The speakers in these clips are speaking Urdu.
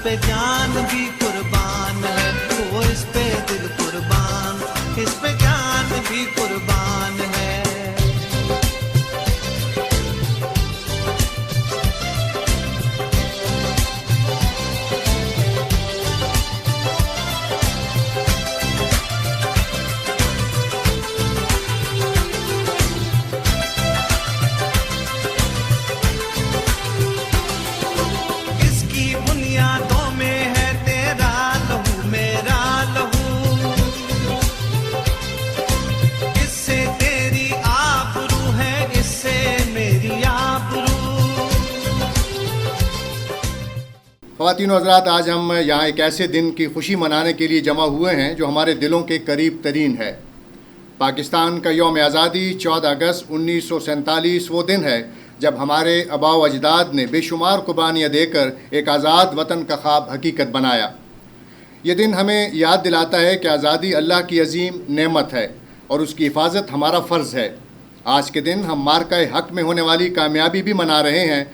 پہ جان بھی قربان ہے، وہ اس پہ دل قربان، اس پہ جان بھی قربان ہے۔ خواتین و حضرات، آج ہم یہاں ایک ایسے دن کی خوشی منانے کے لیے جمع ہوئے ہیں جو ہمارے دلوں کے قریب ترین ہے۔ پاکستان کا یوم آزادی 14 اگست 1947 وہ دن ہے جب ہمارے آباء و اجداد نے بے شمار قربانیاں دے کر ایک آزاد وطن کا خواب حقیقت بنایا۔ یہ دن ہمیں یاد دلاتا ہے کہ آزادی اللہ کی عظیم نعمت ہے اور اس کی حفاظت ہمارا فرض ہے۔ آج کے دن ہم مارکہ حق میں ہونے والی کامیابی بھی منا رہے ہیں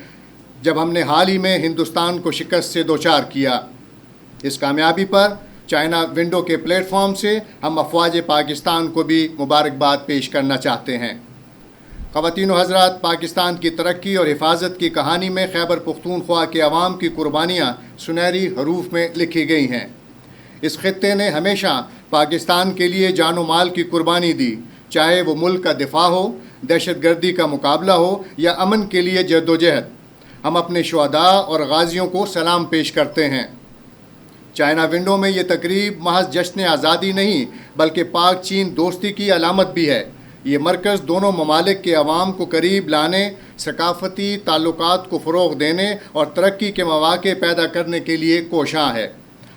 جب ہم نے حال ہی میں ہندوستان کو شکست سے دوچار کیا۔ اس کامیابی پر چائنا ونڈو کے پلیٹ فارم سے ہم افواج پاکستان کو بھی مبارکباد پیش کرنا چاہتے ہیں۔ خواتین و حضرات، پاکستان کی ترقی اور حفاظت کی کہانی میں خیبر پختونخوا کے عوام کی قربانیاں سنہری حروف میں لکھی گئی ہیں۔ اس خطے نے ہمیشہ پاکستان کے لیے جان و مال کی قربانی دی، چاہے وہ ملک کا دفاع ہو، دہشت گردی کا مقابلہ ہو یا امن کے لیے جد و جہد۔ ہم اپنے شہداء اور غازیوں کو سلام پیش کرتے ہیں۔ چائنا ونڈو میں یہ تقریب محض جشن آزادی نہیں بلکہ پاک چین دوستی کی علامت بھی ہے۔ یہ مرکز دونوں ممالک کے عوام کو قریب لانے، ثقافتی تعلقات کو فروغ دینے اور ترقی کے مواقع پیدا کرنے کے لیے کوشاں ہے۔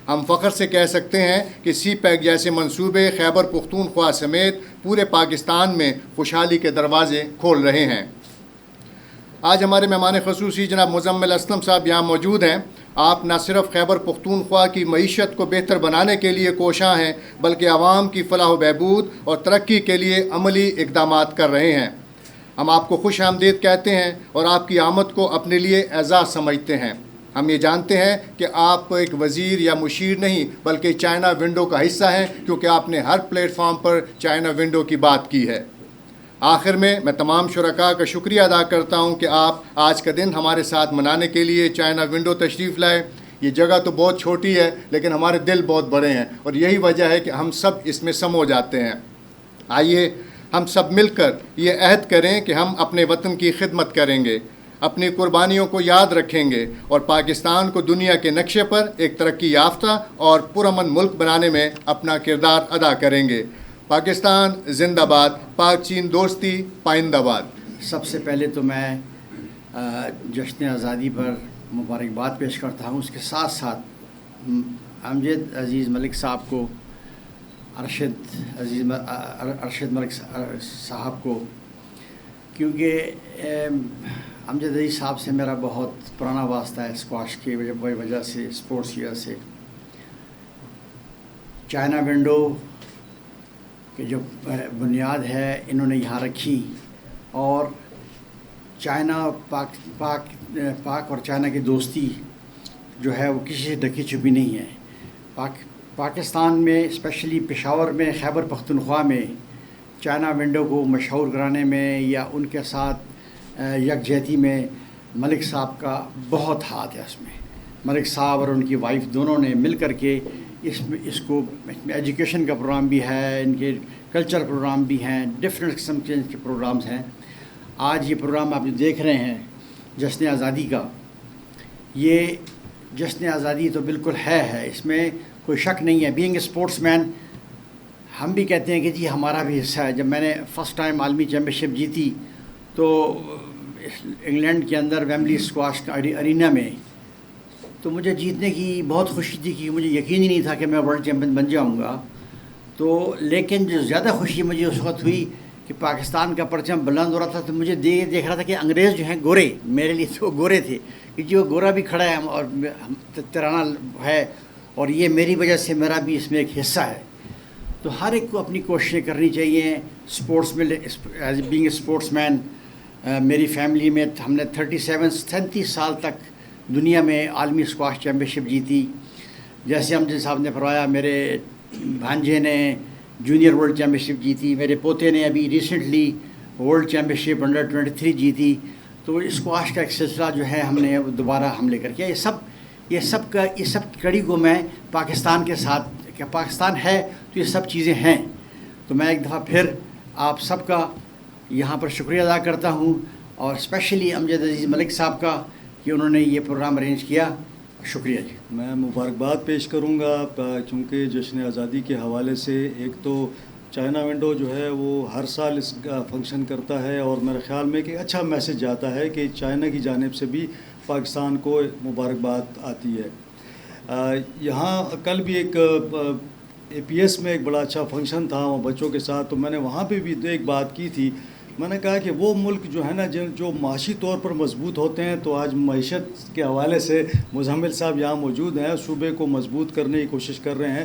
ہم فخر سے کہہ سکتے ہیں کہ سی پیک جیسے منصوبے خیبر پختونخوا سمیت پورے پاکستان میں خوشحالی کے دروازے کھول رہے ہیں۔ آج ہمارے مہمان خصوصی جناب مزمل اسلم صاحب یہاں موجود ہیں۔ آپ نہ صرف خیبر پختونخوا کی معیشت کو بہتر بنانے کے لیے کوشاں ہیں بلکہ عوام کی فلاح و بہبود اور ترقی کے لیے عملی اقدامات کر رہے ہیں۔ ہم آپ کو خوش آمدید کہتے ہیں اور آپ کی آمد کو اپنے لیے اعزاز سمجھتے ہیں۔ ہم یہ جانتے ہیں کہ آپ ایک وزیر یا مشیر نہیں بلکہ چائنا ونڈو کا حصہ ہیں، کیونکہ آپ نے ہر پلیٹ فارم پر چائنا ونڈو کی بات کی ہے۔ آخر میں تمام شرکاء کا شکریہ ادا کرتا ہوں کہ آپ آج کا دن ہمارے ساتھ منانے کے لیے چائنا ونڈو تشریف لائے۔ یہ جگہ تو بہت چھوٹی ہے لیکن ہمارے دل بہت بڑے ہیں اور یہی وجہ ہے کہ ہم سب اس میں سمو جاتے ہیں۔ آئیے ہم سب مل کر یہ عہد کریں کہ ہم اپنے وطن کی خدمت کریں گے، اپنی قربانیوں کو یاد رکھیں گے اور پاکستان کو دنیا کے نقشے پر ایک ترقی یافتہ اور پرامن ملک بنانے میں اپنا کردار ادا کریں گے۔ پاکستان زندہ باد، پاک چین دوستی پائندہ باد۔ سب سے پہلے تو میں جشن آزادی پر مبارکباد پیش کرتا ہوں، اس کے ساتھ ساتھ امجد عزیز ملک صاحب کو، ارشد ملک صاحب کو، کیونکہ امجد عزیز صاحب سے میرا بہت پرانا واسطہ ہے اسکواش کی وجہ سے، اسپورٹس کی وجہ سے۔ چائنا ونڈو کہ جو بنیاد ہے انہوں نے یہاں رکھی، اور چائنا پاک اور چائنا کی دوستی جو ہے وہ کسی سے ڈھکی چھپی نہیں ہے۔ پاکستان میں اسپیشلی پشاور میں، خیبر پختونخوا میں چائنا ونڈو کو مشہور کرانے میں یا ان کے ساتھ یکجہتی میں ملک صاحب کا بہت ہاتھ ہے۔ اس میں ملک صاحب اور ان کی وائف دونوں نے مل کر کے اس کو ایجوکیشن کا پروگرام بھی ہے، ان کے کلچر پروگرام بھی ہیں، ڈفرینٹ قسم کے ان کے پروگرامز ہیں۔ آج یہ پروگرام آپ جو دیکھ رہے ہیں جشن آزادی کا، یہ جشن آزادی تو بالکل ہے، اس میں کوئی شک نہیں ہے۔ بینگ اے اسپورٹس مین ہم بھی کہتے ہیں کہ جی ہمارا بھی حصہ ہے۔ جب میں نے فرسٹ ٹائم عالمی چیمپئن شپ جیتی تو انگلینڈ کے اندر ویمبلی اسکواش ارینا میں، تو مجھے جیتنے کی بہت خوشی تھی کہ مجھے یقین ہی نہیں تھا کہ میں ورلڈ چیمپئن بن جاؤں گا۔ تو لیکن جو زیادہ خوشی مجھے اس وقت ہوئی کہ پاکستان کا پرچم بلند ہو رہا تھا، تو مجھے دیکھ رہا تھا کہ انگریز جو ہیں گورے، میرے لیے تو گورے تھے کہ جی وہ گورا بھی کھڑا ہے اور ترانہ ہے، اور یہ میری وجہ سے میرا بھی اس میں ایک حصہ ہے۔ تو ہر ایک کو اپنی کوششیں کرنی چاہیے اسپورٹس میں، ایز بینگ اے اسپورٹس مین۔ میری فیملی میں ہم نے 37 سال تک دنیا میں عالمی اسکواش چیمپئن شپ جیتی. جیسے امجد صاحب نے فرمایا, میرے بھانجے نے جونیئر ورلڈ چیمپئن شپ جیتی, میرے پوتے نے ابھی ریسنٹلی ورلڈ چیمپئن شپ انڈر 23 جیتی. تو اسکواش کا ایک سلسلہ جو ہے ہم نے دوبارہ ہم لے کر کیا. یہ سب کڑی کو میں پاکستان کے ساتھ, کہ پاکستان ہے تو یہ سب چیزیں ہیں. تو میں ایک دفعہ پھر آپ سب کا یہاں پر شکریہ ادا کرتا ہوں, اور اسپیشلی امجد عزیز ملک صاحب کا کہ انہوں نے یہ پروگرام ارینج کیا. شکریہ جی. میں مبارکباد پیش کروں گا, چونکہ جشن آزادی کے حوالے سے ایک تو چائنا ونڈو جو ہے وہ ہر سال اس کا فنکشن کرتا ہے, اور میرے خیال میں کہ اچھا میسج جاتا ہے کہ چائنا کی جانب سے بھی پاکستان کو مبارکباد آتی ہے. یہاں کل بھی ایک APS میں ایک بڑا اچھا فنکشن تھا وہ بچوں کے ساتھ, تو میں نے وہاں پہ بھی ایک بات کی تھی. میں نے کہا کہ وہ ملک جو ہے نا جو معاشی طور پر مضبوط ہوتے ہیں, تو آج معیشت کے حوالے سے مزمل صاحب یہاں موجود ہیں, صوبے کو مضبوط کرنے کی کوشش کر رہے ہیں.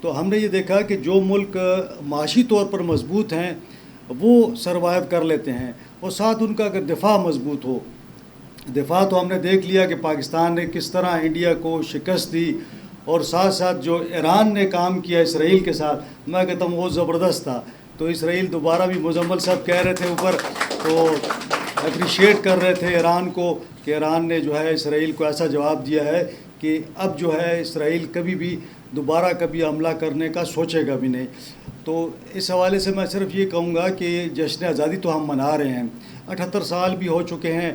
تو ہم نے یہ دیکھا کہ جو ملک معاشی طور پر مضبوط ہیں وہ سروائیو کر لیتے ہیں, اور ساتھ ان کا اگر دفاع مضبوط ہو. دفاع تو ہم نے دیکھ لیا کہ پاکستان نے کس طرح انڈیا کو شکست دی, اور ساتھ ساتھ جو ایران نے کام کیا اسرائیل کے ساتھ, میں کہتا ہوں وہ زبردست تھا. تو اسرائیل دوبارہ بھی مزمل صاحب کہہ رہے تھے اوپر, تو اپریشیٹ کر رہے تھے ایران کو کہ ایران نے جو ہے اسرائیل کو ایسا جواب دیا ہے کہ اب جو ہے اسرائیل کبھی بھی دوبارہ کبھی حملہ کرنے کا سوچے گا بھی نہیں. تو اس حوالے سے میں صرف یہ کہوں گا کہ جشن آزادی تو ہم منا رہے ہیں, 78 سال بھی ہو چکے ہیں.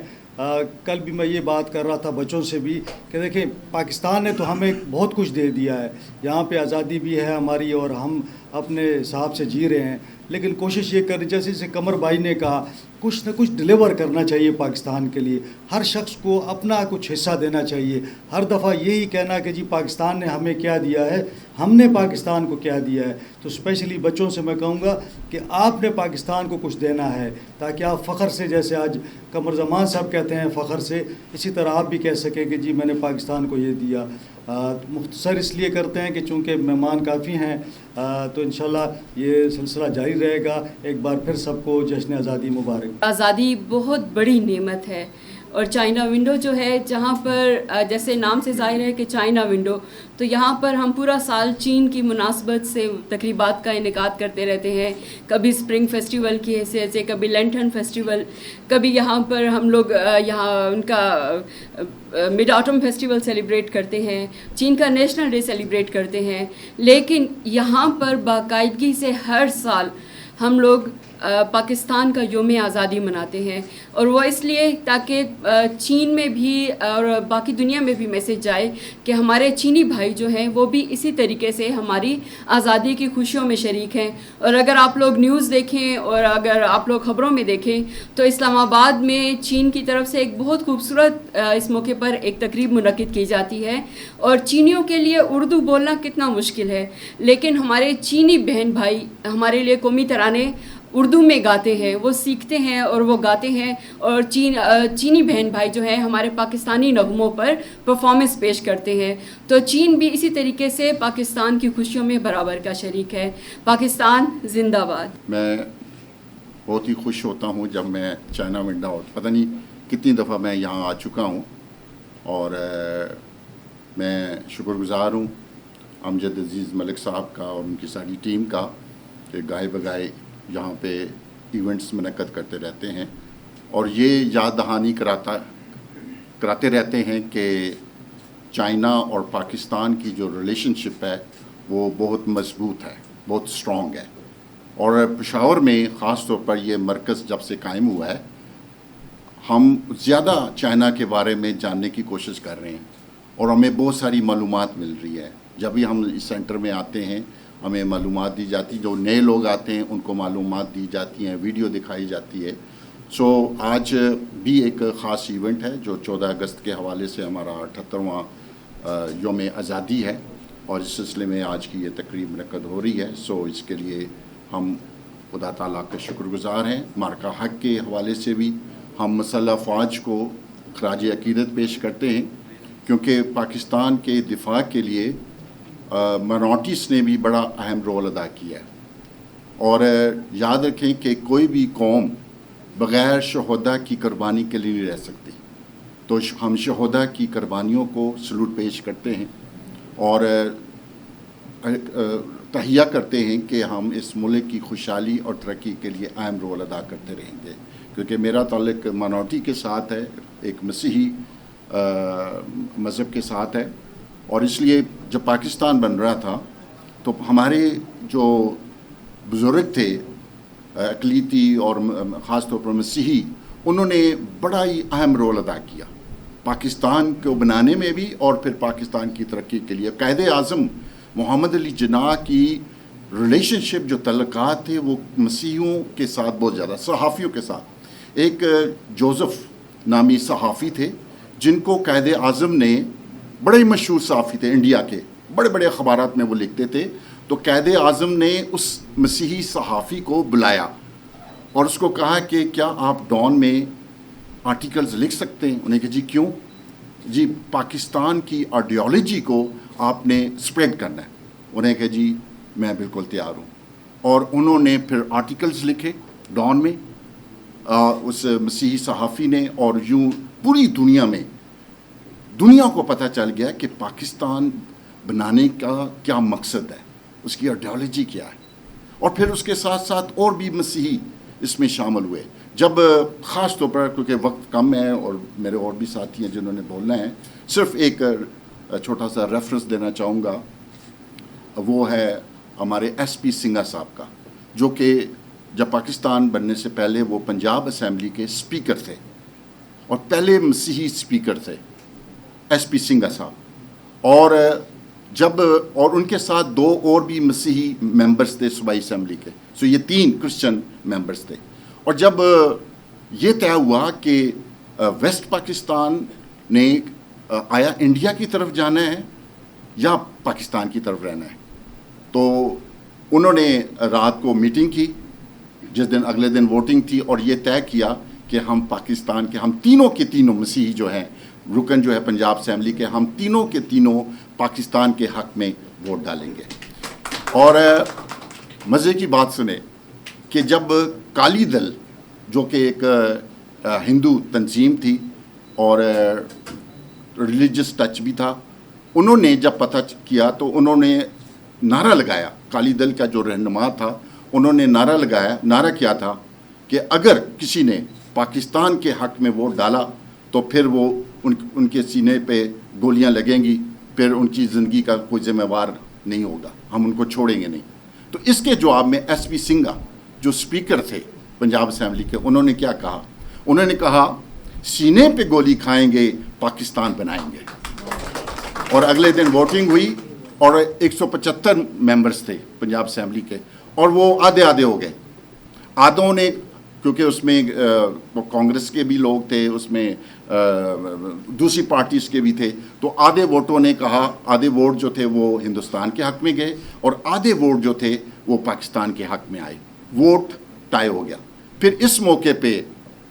کل بھی میں یہ بات کر رہا تھا بچوں سے بھی کہ دیکھیں پاکستان نے تو ہمیں بہت کچھ دے دیا ہے, یہاں پہ آزادی بھی ہے ہماری اور ہم اپنے حساب سے جی رہے ہیں, لیکن کوشش یہ کرنی جیسے قمر بھائی نے کہا کچھ نہ کچھ ڈلیور کرنا چاہیے پاکستان کے لیے. ہر شخص کو اپنا کچھ حصہ دینا چاہیے. ہر دفعہ یہی کہنا کہ جی پاکستان نے ہمیں کیا دیا ہے, ہم نے پاکستان کو کیا دیا ہے. تو اسپیشلی بچوں سے میں کہوں گا کہ آپ نے پاکستان کو کچھ دینا ہے, تاکہ آپ فخر سے, جیسے آج قمر زمان صاحب کہتے ہیں فخر سے, اسی طرح آپ بھی کہہ سکیں کہ جی میں نے پاکستان کو یہ دیا. مختصر اس لیے کرتے ہیں کہ چونکہ مہمان کافی ہیں, تو انشاءاللہ یہ سلسلہ جاری رہے گا. ایک بار پھر سب کو جشن آزادی مبارک. آزادی بہت بڑی نعمت ہے, اور چائنا ونڈو جو ہے جہاں پر جیسے نام سے ظاہر ہے کہ چائنا ونڈو, تو یہاں پر ہم پورا سال چین کی مناسبت سے تقریبات کا انعقاد کرتے رہتے ہیں. کبھی اسپرنگ فیسٹیول کی حیثیت سے, کبھی لینٹرن فیسٹیول, کبھی یہاں پر ہم لوگ یہاں ان کا مڈ آٹم فیسٹیول سیلیبریٹ کرتے ہیں, چین کا نیشنل ڈے سیلیبریٹ کرتے ہیں. لیکن یہاں پر باقاعدگی سے ہر سال ہم لوگ پاکستان کا یوم آزادی مناتے ہیں, اور وہ اس لیے تاکہ چین میں بھی اور باقی دنیا میں بھی میسج جائے کہ ہمارے چینی بھائی جو ہیں وہ بھی اسی طریقے سے ہماری آزادی کی خوشیوں میں شریک ہیں. اور اگر آپ لوگ نیوز دیکھیں اور اگر آپ لوگ خبروں میں دیکھیں تو اسلام آباد میں چین کی طرف سے ایک بہت خوبصورت اس موقع پر ایک تقریب منعقد کی جاتی ہے. اور چینیوں کے لیے اردو بولنا کتنا مشکل ہے, لیکن ہمارے چینی بہن بھائی ہمارے لیے قومی ترانے اردو میں گاتے ہیں, وہ سیکھتے ہیں اور وہ گاتے ہیں. اور چینی بہن بھائی جو ہیں ہمارے پاکستانی نغموں پر پرفارمنس پیش کرتے ہیں. تو چین بھی اسی طریقے سے پاکستان کی خوشیوں میں برابر کا شریک ہے. پاکستان زندہ باد. میں بہت ہی خوش ہوتا ہوں جب میں چائنا ونڈو, پتہ نہیں کتنی دفعہ میں یہاں آ چکا ہوں, اور میں شکر گزار ہوں امجد عزیز ملک صاحب کا اور ان کی ساری ٹیم کا کہ گائے بگائے یہاں پہ ایونٹس منعقد کرتے رہتے ہیں, اور یہ یاد دہانی کراتے رہتے ہیں کہ چائنا اور پاکستان کی جو ریلیشن شپ ہے وہ بہت مضبوط ہے, بہت اسٹرانگ ہے. اور پشاور میں خاص طور پر یہ مرکز جب سے قائم ہوا ہے, ہم زیادہ چائنا کے بارے میں جاننے کی کوشش کر رہے ہیں, اور ہمیں بہت ساری معلومات مل رہی ہے. جب بھی ہم اس سینٹر میں آتے ہیں ہمیں معلومات دی جاتی, جو نئے لوگ آتے ہیں ان کو معلومات دی جاتی ہیں, ویڈیو دکھائی جاتی ہے. سو آج بھی ایک خاص ایونٹ ہے جو 14 اگست کے حوالے سے ہمارا 78واں یوم آزادی ہے, اور اس سلسلے میں آج کی یہ تقریب منعقد ہو رہی ہے. سو اس کے لیے ہم خدا تعالیٰ کا شکر گزار ہیں. مارکہ حق کے حوالے سے بھی ہم مسلح افواج کو خراج عقیدت پیش کرتے ہیں, کیونکہ پاکستان کے دفاع کے لیے مائنورٹیز نے بھی بڑا اہم رول ادا کیا ہے. اور یاد رکھیں کہ کوئی بھی قوم بغیر شہداء کی قربانی کے لیے نہیں رہ سکتی. تو ہم شہدا کی قربانیوں کو سلوٹ پیش کرتے ہیں اور تہیہ کرتے ہیں کہ ہم اس ملک کی خوشحالی اور ترقی کے لیے اہم رول ادا کرتے رہیں گے، کیونکہ میرا تعلق مائنورٹی کے ساتھ ہے، ایک مسیحی مذہب کے ساتھ ہے، اور اس لیے جب پاکستان بن رہا تھا تو ہمارے جو بزرگ تھے اقلیتی اور خاص طور پر مسیحی، انہوں نے بڑا ہی اہم رول ادا کیا پاکستان کو بنانے میں بھی اور پھر پاکستان کی ترقی کے لیے۔ قائد اعظم محمد علی جناح کی ریلیشن شپ جو تعلقات تھے وہ مسیحیوں کے ساتھ بہت زیادہ، صحافیوں کے ساتھ۔ ایک جوزف نامی صحافی تھے جن کو قائد اعظم نے، بڑے مشہور صحافی تھے انڈیا کے، بڑے بڑے اخبارات میں وہ لکھتے تھے، تو قائد اعظم نے اس مسیحی صحافی کو بلایا اور اس کو کہا کہ کیا آپ ڈان میں آرٹیکلز لکھ سکتے ہیں؟ انہیں کہ جی کیوں؟ جی پاکستان کی آئیڈیالوجی کو آپ نے اسپریڈ کرنا ہے۔ انہیں کہ جی میں بالکل تیار ہوں، اور انہوں نے پھر آرٹیکلز لکھے ڈان میں اس مسیحی صحافی نے، اور یوں پوری دنیا کو پتہ چل گیا کہ پاکستان بنانے کا کیا مقصد ہے، اس کی آئیڈیالوجی کیا ہے۔ اور پھر اس کے ساتھ ساتھ اور بھی مسیحی اس میں شامل ہوئے۔ جب خاص طور پر کیونکہ وقت کم ہے اور میرے اور بھی ساتھی ہیں جنہوں نے بولنا ہے، صرف ایک چھوٹا سا ریفرنس دینا چاہوں گا، وہ ہے ہمارے ایس پی سنگھا صاحب کا، جو کہ جب پاکستان بننے سے پہلے وہ پنجاب اسمبلی کے اسپیکر تھے اور پہلے مسیحی اسپیکر تھے، ایس پی سنگھا صاحب، اور ان کے ساتھ 2 اور بھی مسیحی ممبرز تھے صوبائی اسمبلی کے، سو یہ 3 کرسچن ممبرز تھے۔ اور جب یہ طے ہوا کہ ویسٹ پاکستان نے آیا انڈیا کی طرف جانا ہے یا پاکستان کی طرف رہنا ہے، تو انہوں نے رات کو میٹنگ کی، جس دن اگلے دن ووٹنگ تھی، اور یہ طے کیا کہ ہم پاکستان کے، ہم تینوں کے تینوں مسیحی جو ہیں، رکن جو ہے پنجاب اسمبلی کے، ہم تینوں کے تینوں پاکستان کے حق میں ووٹ ڈالیں گے۔ اور مزے کی بات سنیں کہ جب کالی دل، جو کہ ایک ہندو تنظیم تھی اور ریلیجس ٹچ بھی تھا، انہوں نے جب پتہ کیا تو انہوں نے نعرہ لگایا، کالی دل کا جو رہنما تھا انہوں نے نعرہ کیا تھا کہ اگر کسی نے پاکستان کے حق میں ووٹ ڈالا تو پھر وہ ان کے سینے پہ گولیاں لگیں گی، پھر ان کی زندگی کا کوئی ذمہ وار نہیں ہوگا، ہم ان کو چھوڑیں گے نہیں۔ تو اس کے جواب میں ایس پی سنگھا جو اسپیکر تھے پنجاب اسمبلی کے، انہوں نے کیا کہا؟ انہوں نے کہا سینے پہ گولی کھائیں گے، پاکستان بنائیں گے۔ اور اگلے دن ووٹنگ ہوئی اور 175 ممبرز تھے پنجاب اسمبلی کے، اور وہ آدھے ہو گئے۔ آدھوں نے، کیونکہ اس میں کانگریس کے بھی لوگ تھے، اس میں دوسری پارٹیز کے بھی تھے، تو آدھے ووٹوں نے کہا، آدھے ووٹ جو تھے وہ ہندوستان کے حق میں گئے اور آدھے ووٹ جو تھے وہ پاکستان کے حق میں آئے، ووٹ ٹائی ہو گیا۔ پھر اس موقع پہ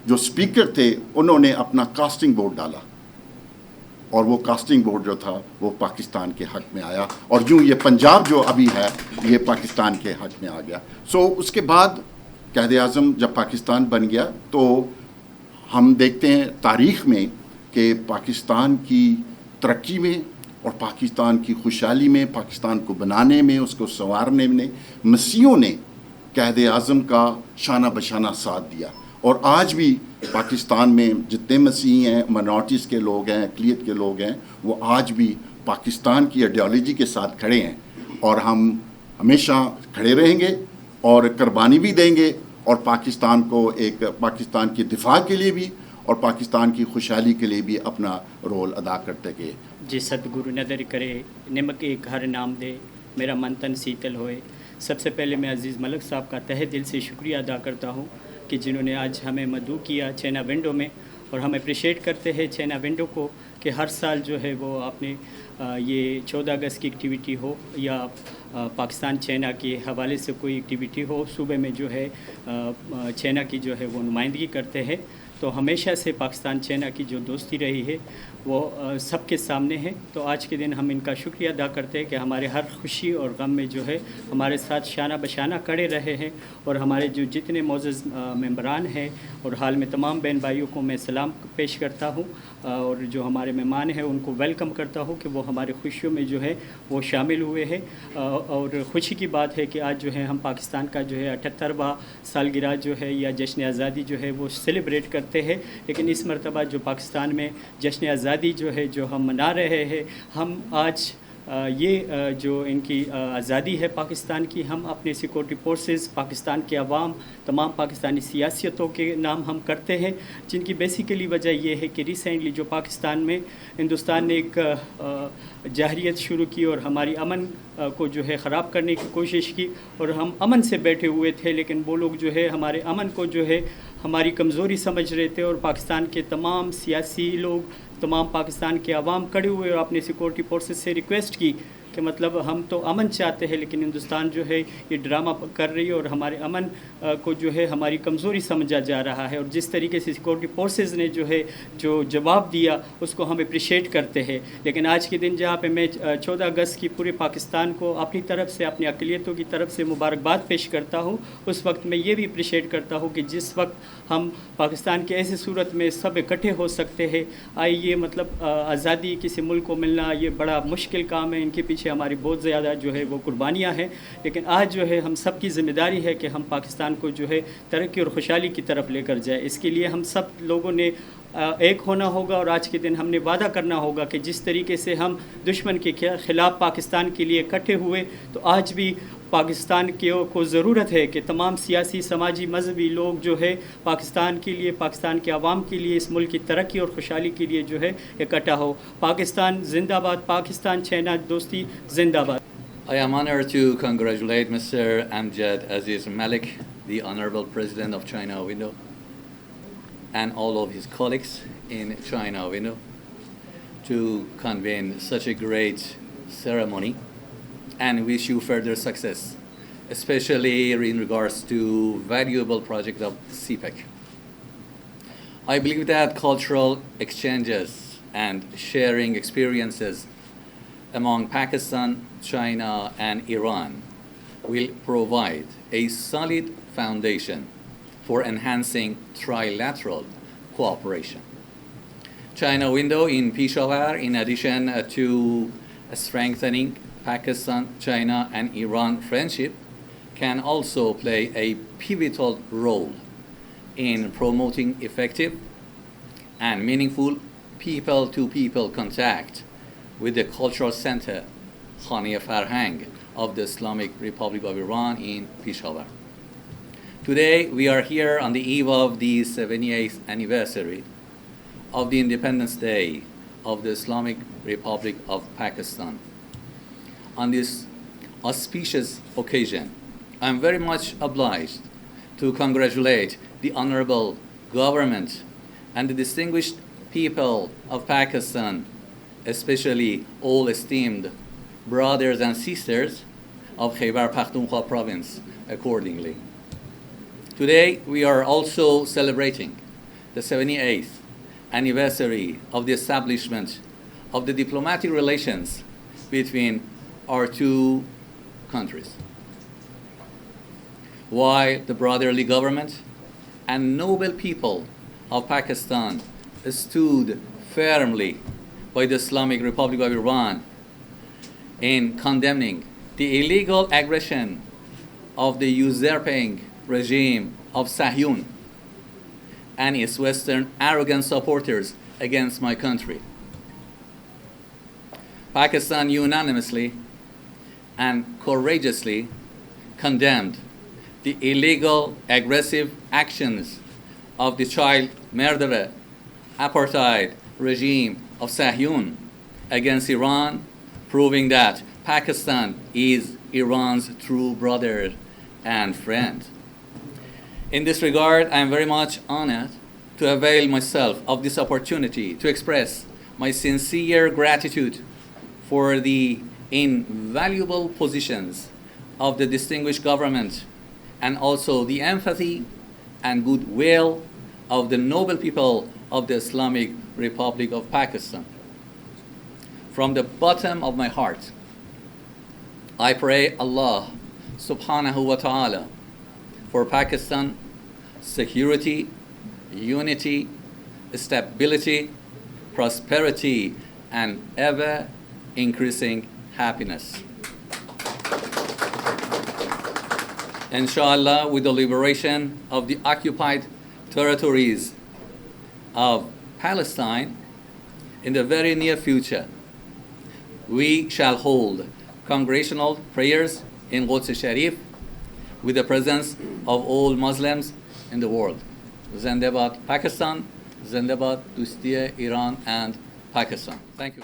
جو اسپیکر تھے انہوں نے اپنا کاسٹنگ ووٹ ڈالا، اور وہ کاسٹنگ ووٹ جو تھا وہ پاکستان کے حق میں آیا، اور یوں یہ پنجاب جو ابھی ہے یہ پاکستان کے حق میں آ گیا۔ اس کے بعد قائد اعظم جب پاکستان بن گیا تو ہم دیکھتے ہیں تاریخ میں کہ پاکستان کی ترقی میں اور پاکستان کی خوشحالی میں، پاکستان کو بنانے میں، اس کو سنوارنے میں مسیحیوں نے قائد اعظم کا شانہ بشانہ ساتھ دیا۔ اور آج بھی پاکستان میں جتنے مسیحی ہیں، مائنورٹیز کے لوگ ہیں، اقلیت کے لوگ ہیں، وہ آج بھی پاکستان کی آئیڈیالوجی کے ساتھ کھڑے ہیں، اور ہم ہمیشہ کھڑے رہیں گے اور قربانی بھی دیں گے، اور پاکستان کو ایک پاکستان کی دفاع کے لیے بھی اور پاکستان کی خوشحالی کے لیے بھی اپنا رول ادا کرتے گئے۔ جی ستگرو نظر کرے نمک ایک ہر نام دے، میرا من تن سیتل ہوئے۔ سب سے پہلے میں عزیز ملک صاحب کا تہہ دل سے شکریہ ادا کرتا ہوں کہ جنہوں نے آج ہمیں مدعو کیا چائنا ونڈو میں، اور ہم اپریشیٹ کرتے ہیں چائنا ونڈو کو کہ ہر سال جو ہے وہ اپنے یہ 14 اگست کی ایکٹیویٹی ہو یا پاکستان چائنا کے حوالے سے کوئی ایکٹیویٹی ہو، صوبے میں جو ہے چائنا کی جو ہے وہ نمائندگی کرتے ہیں۔ تو ہمیشہ سے پاکستان چائنا کی جو دوستی رہی ہے وہ سب کے سامنے ہے. تو آج کے دن ہم ان کا شکریہ ادا کرتے ہیں کہ ہمارے ہر خوشی اور غم میں جو ہے ہمارے ساتھ شانہ بشانہ کھڑے رہے ہیں. اور ہمارے جو جتنے معزز ممبران ہیں اور حال میں تمام بہن بھائیوں کو میں سلام پیش کرتا ہوں, اور جو ہمارے مہمان ہیں ان کو ویلکم کرتا ہوں کہ وہ ہمارے خوشیوں میں جو ہے وہ شامل ہوئے ہیں. اور خوشی کی بات ہے کہ آج جو ہے ہم پاکستان کا جو ہے 78واں سالگرہ جو ہے یا جشن آزادی جو ہے وہ سیلیبریٹ کرتے ہیں. لیکن اس مرتبہ جو پاکستان میں جشن آزادی جو ہے جو ہم منا رہے ہیں, ہم آج یہ جو ان کی آزادی ہے پاکستان کی, ہم اپنے سیکورٹی فورسز, پاکستان کے عوام, تمام پاکستانی سیاسیتوں کے نام ہم کرتے ہیں, جن کی بیسیکلی وجہ یہ ہے کہ ریسنٹلی جو پاکستان میں ہندوستان نے ایک جارحیت شروع کی اور ہماری امن کو جو ہے خراب کرنے کی کوشش کی, اور ہم امن سے بیٹھے ہوئے تھے, لیکن وہ لوگ جو ہے ہمارے امن کو جو ہے ہماری کمزوری سمجھ رہے تھے. اور پاکستان کے تمام سیاسی لوگ, تمام پاکستان کے عوام کھڑے ہوئے اور اپنے سیکورٹی فورسز سے ریکویسٹ کی کہ مطلب ہم تو امن چاہتے ہیں, لیکن ہندوستان جو ہے یہ ڈرامہ کر رہی ہے اور ہمارے امن کو جو ہے ہماری کمزوری سمجھا جا رہا ہے. اور جس طریقے سے سیکورٹی فورسز نے جو ہے جو جواب دیا اس کو ہم اپریشیٹ کرتے ہیں. لیکن آج کے دن جہاں پہ میں 14 اگست کی پورے پاکستان کو اپنی طرف سے, اپنی اقلیتوں کی طرف سے مبارکباد پیش کرتا ہوں, اس وقت میں یہ بھی اپریشیٹ کرتا ہوں کہ جس وقت ہم پاکستان کے ایسے صورت میں سب اکٹھے ہو سکتے ہیں. آئیے مطلب آزادی کسی ملک کو ملنا یہ بڑا مشکل کام ہے, ان کے پیچھے ہماری بہت زیادہ جو ہے وہ قربانیاں ہیں. لیکن آج جو ہے ہم سب کی ذمہ داری ہے کہ ہم پاکستان کو جو ہے ترقی اور خوشحالی کی طرف لے کر جائے. اس کے لیے ہم سب لوگوں نے ایک ہونا ہوگا, اور آج کے دن ہم نے وعدہ کرنا ہوگا کہ جس طریقے سے ہم دشمن کے خلاف پاکستان کے لیے اکٹھے ہوئے, تو آج بھی پاکستان کو ضرورت ہے کہ تمام سیاسی, سماجی, مذہبی لوگ جو ہے پاکستان کے لیے, پاکستان کے عوام کے لیے, اس ملک کی ترقی اور خوشحالی کے لیے جو ہے اکٹھا ہو. پاکستان زندہ باد, پاکستان چائنا دوستی زندہ باد. I am honored to congratulate Mr. Amjad Aziz Malik, the Honorable President of China Window, and all of his colleagues in China Window to convene such a great ceremony, and wish you further success, especially in regards to valuable project of CPEC. I believe that cultural exchanges and sharing experiences among Pakistan, China, and Iran will provide a solid foundation for enhancing trilateral cooperation. China Window in Peshawar, in addition to strengthening Pakistan, China, and Iran friendship, can also play a pivotal role in promoting effective and meaningful people-to-people contact with the cultural center Khane Farhang of the Islamic Republic of Iran in Peshawar. Today we are here on the eve of the 78th anniversary of the Independence Day of the Islamic Republic of Pakistan. On this auspicious occasion, I am very much obliged to congratulate the honorable government and the distinguished people of Pakistan, especially all esteemed brothers and sisters of Khyber Pakhtunkhwa province accordingly. Today we are also celebrating the 78th anniversary of the establishment of the diplomatic relations between our two countries. While the brotherly government and noble people of Pakistan stood firmly by the Islamic Republic of Iran in condemning the illegal aggression of the usurping regime of Sahyun and its Western arrogant supporters against my country, Pakistan unanimously and courageously condemned the illegal, aggressive actions of the child murderer, apartheid regime of Sahyun against Iran, proving that Pakistan is Iran's true brother and friend. In this regard, I am very much honored to avail myself of this opportunity to express my sincere gratitude for the invaluable positions of the distinguished government and also the empathy and goodwill of the noble people of the Islamic Republic of Pakistan. from the bottom of my heart, I pray Allah subhanahu wa ta'ala for Pakistan security, unity, stability, prosperity, and ever increasing happiness. Inshallah, with the liberation of the occupied territories of Palestine in the very near future, we shall hold congregational prayers in Quds Sharif with the presence of all Muslims in the world. Zindabad Pakistan, Zindabad Dostiye Iran and Pakistan. Thank you.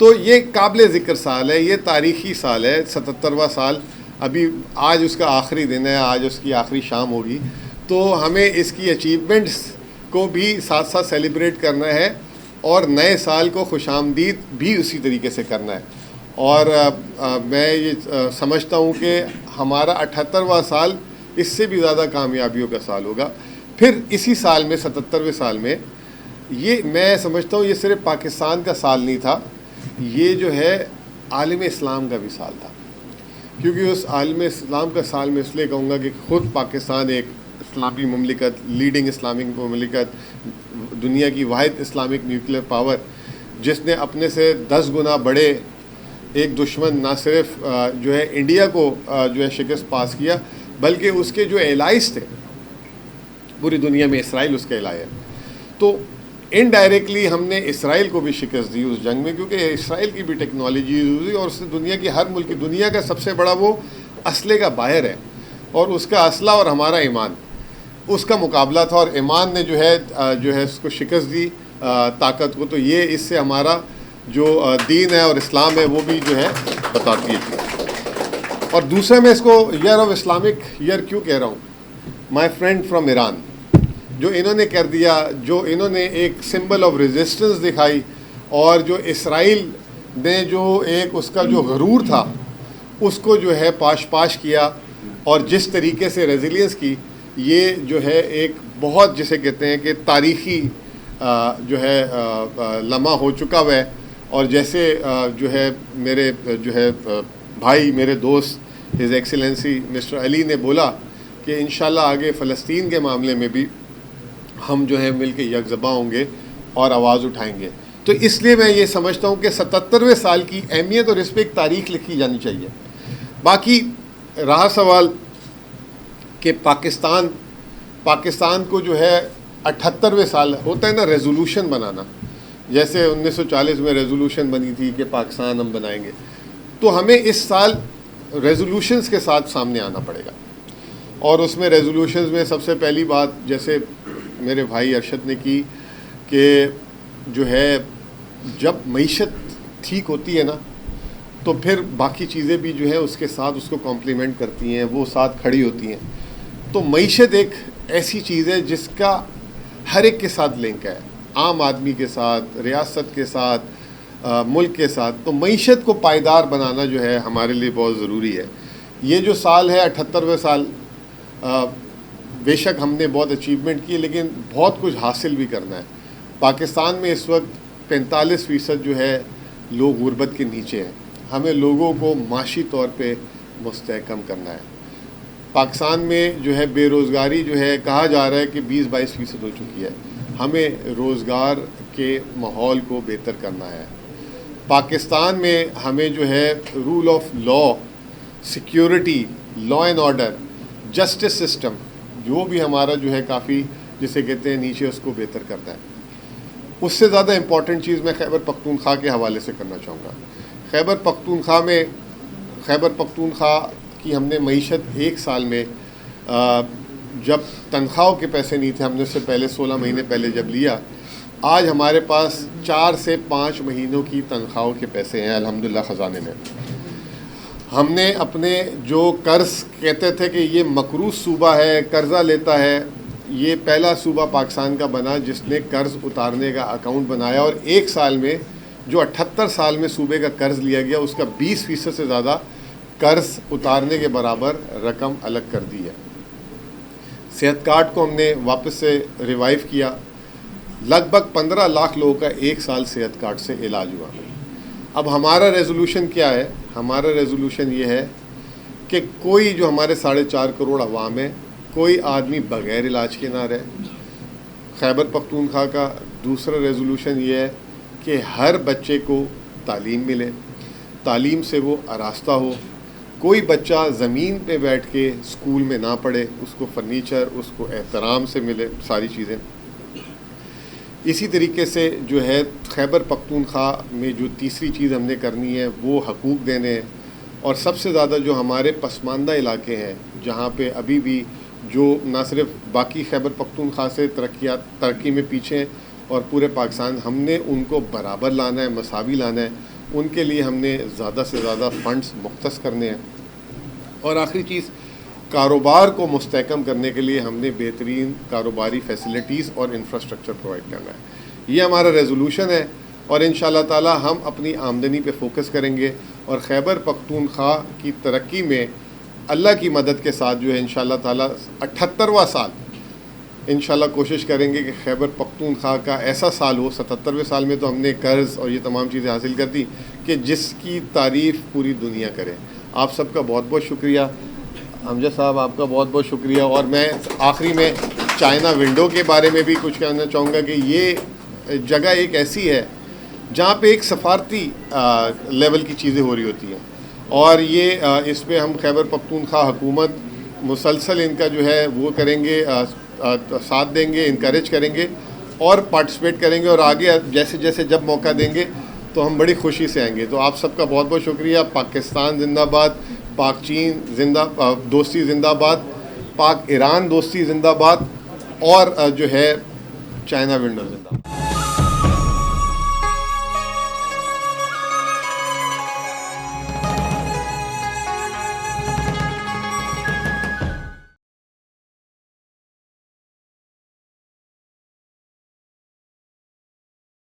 تو یہ قابل ذکر سال ہے, یہ تاریخی سال ہے, 77واں سال. ابھی آج اس کا آخری دن ہے, آج اس کی آخری شام ہوگی, تو ہمیں اس کی اچیومنٹس کو بھی ساتھ ساتھ سیلیبریٹ کرنا ہے اور نئے سال کو خوش آمدید بھی اسی طریقے سے کرنا ہے. اور میں یہ سمجھتا ہوں کہ ہمارا 78واں سال اس سے بھی زیادہ کامیابیوں کا سال ہوگا. پھر اسی سال میں 77ویں سال میں یہ میں سمجھتا ہوں یہ صرف پاکستان کا سال نہیں تھا, یہ جو ہے عالم اسلام کا بھی سال تھا. کیونکہ اس عالم اسلام کا سال میں اس لیے کہوں گا کہ خود پاکستان ایک اسلامی مملکت, لیڈنگ اسلامک مملکت, دنیا کی واحد اسلامک نیوکلیر پاور, جس نے اپنے سے 10 گنا بڑے ایک دشمن نہ صرف جو ہے انڈیا کو جو ہے شکست پاس کیا, بلکہ اس کے جو الائز تھے پوری دنیا میں, اسرائیل اس کا الہ ہے. تو انڈائریکٹلی ہم نے اسرائیل کو بھی شکست دی اس جنگ میں, کیونکہ اسرائیل کی بھی ٹیکنالوجی یوز ہوئی اور اس سے دنیا کی ہر ملک, دنیا کا سب سے بڑا وہ اسلحے کا باہر ہے, اور اس کا اسلحہ اور ہمارا ایمان اس کا مقابلہ تھا, اور ایمان نے جو ہے اس کو شکست دی طاقت کو. تو یہ اس سے ہمارا جو دین ہے اور اسلام ہے وہ بھی جو ہے بتاتی ہے. اور دوسرا میں اس کو ایئر آف اسلامک ایئر کیوں کہہ رہا ہوں, مائی فرینڈ فرام ایران, جو انہوں نے کر دیا, جو انہوں نے ایک سمبل آف ریزسٹنس دکھائی, اور جو اسرائیل نے جو ایک اس کا جو غرور تھا اس کو جو ہے پاش کیا, اور جس طریقے سے ریزیلینس کی, یہ جو ہے ایک بہت جسے کہتے ہیں کہ تاریخی جو ہے لمحہ ہو چکا ہوا ہے. اور جیسے جو ہے میرے جو ہے بھائی, میرے دوست ہز ایکسیلنسی مسٹر علی نے بولا کہ انشاءاللہ آگے فلسطین کے معاملے میں بھی ہم جو ہے مل کے یک زباں ہوں گے اور آواز اٹھائیں گے. تو اس لیے میں یہ سمجھتا ہوں کہ 77ویں سال کی اہمیت اور اس پہ ایک تاریخ لکھی جانی چاہیے. باقی رہا سوال کہ پاکستان کو جو ہے 78ویں سال ہوتا ہے نا ریزولوشن بنانا, جیسے 1940 میں ریزولوشن بنی تھی کہ پاکستان ہم بنائیں گے, تو ہمیں اس سال ریزولوشنز کے ساتھ سامنے آنا پڑے گا. اور اس میں ریزولوشنز میں سب سے پہلی بات جیسے میرے بھائی ارشد نے کی کہ جو ہے جب معیشت ٹھیک ہوتی ہے نا تو پھر باقی چیزیں بھی جو ہے اس کے ساتھ اس کو کمپلیمنٹ کرتی ہیں, وہ ساتھ کھڑی ہوتی ہیں. تو معیشت ایک ایسی چیز ہے جس کا ہر ایک کے ساتھ لنک ہے, عام آدمی کے ساتھ, ریاست کے ساتھ, ملک کے ساتھ. تو معیشت کو پائیدار بنانا جو ہے ہمارے لیے بہت ضروری ہے. یہ جو سال ہے 78ویں سال, بے شک ہم نے بہت اچیومنٹ کی, لیکن بہت کچھ حاصل بھی کرنا ہے. پاکستان میں اس وقت 45% جو ہے لوگ غربت کے نیچے ہیں. ہمیں لوگوں کو معاشی طور پہ مستحکم کرنا ہے. پاکستان میں جو ہے بے روزگاری جو ہے کہا جا رہا ہے کہ 20-22% ہو چکی ہے. ہمیں روزگار کے ماحول کو بہتر کرنا ہے. پاکستان میں ہمیں جو ہے rule of law, security, law and order, justice system جو بھی ہمارا جو ہے کافی جسے کہتے ہیں نیچے, اس کو بہتر کرنا ہے. اس سے زیادہ امپورٹنٹ چیز میں خیبر پختونخوا کے حوالے سے کرنا چاہوں گا. خیبر پختونخوا کی ہم نے معیشت ایک سال میں جب تنخواہوں کے پیسے نہیں تھے, ہم نے اس سے پہلے 16 مہینے پہلے جب لیا, آج ہمارے پاس 4 سے 5 مہینوں کی تنخواہوں کے پیسے ہیں الحمدللہ خزانے میں. ہم نے اپنے جو قرض کہتے تھے کہ یہ مقروض صوبہ ہے, قرضہ لیتا ہے, یہ پہلا صوبہ پاکستان کا بنا جس نے قرض اتارنے کا اکاؤنٹ بنایا, اور ایک سال میں جو 78 سال میں صوبے کا قرض لیا گیا اس کا 20% سے زیادہ قرض اتارنے کے برابر رقم الگ کر دی ہے. صحت کارڈ کو ہم نے واپس سے ریوائیو کیا. لگ بھگ 15 لاکھ لوگوں کا ایک سال صحت کارڈ سے علاج ہوا. اب ہمارا ریزولوشن کیا ہے؟ ہمارا ریزولوشن یہ ہے کہ کوئی جو ہمارے 4.5 کروڑ عوام ہے, کوئی آدمی بغیر علاج کے نہ رہے. خیبر پختونخوا کا دوسرا ریزولوشن یہ ہے کہ ہر بچے کو تعلیم ملے, تعلیم سے وہ آراستہ ہو. کوئی بچہ زمین پہ بیٹھ کے اسکول میں نہ پڑھے, اس کو فرنیچر, اس کو احترام سے ملے, ساری چیزیں. اسی طریقے سے جو ہے خیبر پختونخوا میں جو تیسری چیز ہم نے کرنی ہے وہ حقوق دینے ہیں. اور سب سے زیادہ جو ہمارے پسماندہ علاقے ہیں جہاں پہ ابھی بھی جو نہ صرف باقی خیبر پختونخوا سے ترقی میں پیچھے ہیں اور پورے پاکستان, ہم نے ان کو برابر لانا ہے, مساوی لانا ہے. ان کے لیے ہم نے زیادہ سے زیادہ فنڈز مختص کرنے ہیں. اور آخری چیز, کاروبار کو مستحکم کرنے کے لیے ہم نے بہترین کاروباری فیسلٹیز اور انفراسٹرکچر پرووائڈ کرنا ہے. یہ ہمارا ریزولوشن ہے اور انشاءاللہ تعالی ہم اپنی آمدنی پہ فوکس کریں گے اور خیبر پختونخوا کی ترقی میں اللہ کی مدد کے ساتھ جو ہے انشاءاللہ تعالی 78واں سال انشاءاللہ کوشش کریں گے کہ خیبر پختونخوا کا ایسا سال ہو. 77ویں سال میں تو ہم نے قرض اور یہ تمام چیزیں حاصل کر دی کہ جس کی تعریف پوری دنیا کرے. آپ سب کا بہت بہت شکریہ. امجد صاحب آپ کا بہت بہت شکریہ. اور میں آخری میں چائنا ونڈو کے بارے میں بھی کچھ کہنا چاہوں گا کہ یہ جگہ ایک ایسی ہے جہاں پہ ایک سفارتی لیول کی چیزیں ہو رہی ہوتی ہیں, اور یہ اس پہ ہم خیبر پختونخوا حکومت مسلسل ان کا جو ہے وہ کریں گے, ساتھ دیں گے, انکریج کریں گے اور پارٹیسپیٹ کریں گے, اور آگے جیسے جیسے جب موقع دیں گے تو ہم بڑی خوشی سے آئیں گے. تو آپ سب کا بہت بہت شکریہ. پاکستان زندہ باد, پاک چین زندہ دوستی زندہ باد, پاک ایران دوستی زندہ باد, اور جو ہے چائنا ونڈو زندہ باد.